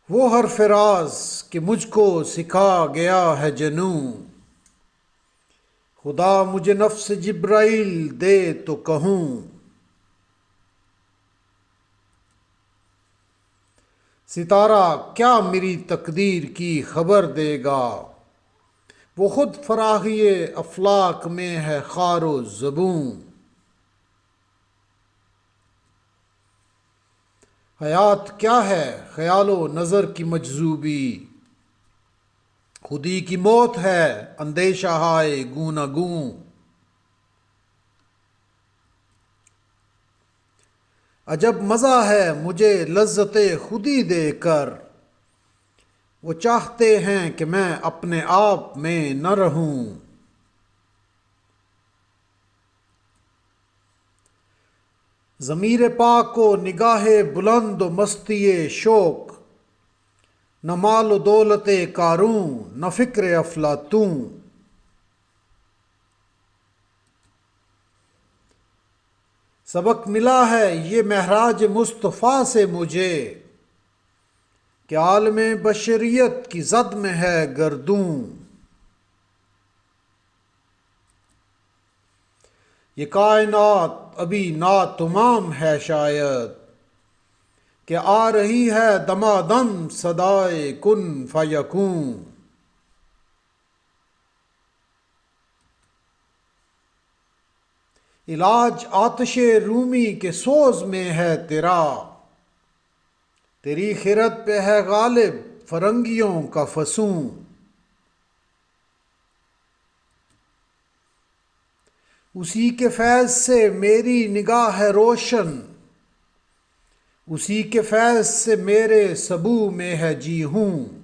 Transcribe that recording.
وہ ہر فراز کہ مجھ کو سکھا گیا ہے جنوں، خدا مجھے نفس جبرائیل دے تو کہوں۔ ستارہ کیا میری تقدیر کی خبر دے گا، وہ خود فراخی افلاک میں ہے خار و زبوں۔ حیات کیا ہے خیال و نظر کی مجذوبی، خودی کی موت ہے اندیشہ ہائے گوں نہ گوں۔ عجب مزہ ہے مجھے لذت خودی دے کر، وہ چاہتے ہیں کہ میں اپنے آپ میں نہ رہوں۔ ضمیر پاک و نگاہ بلند و مستی شوق، نہ مال و دولت قارون نہ فکر افلاطوں۔ سبق ملا ہے یہ معراج مصطفیٰ سے مجھے، کہ عالم بشریت کی زد میں ہے گردوں۔ یہ کائنات ابھی ناتمام ہے شاید، کہ آ رہی ہے دمادم صدائے کن فیکون۔ علاج آتش رومی کے سوز میں ہے تیرا، تیری خرد پہ ہے غالب فرنگیوں کا فسوں۔ اسی کے فیض سے میری نگاہ ہے روشن، اسی کے فیض سے میرے سبو میں ہے جی ہوں۔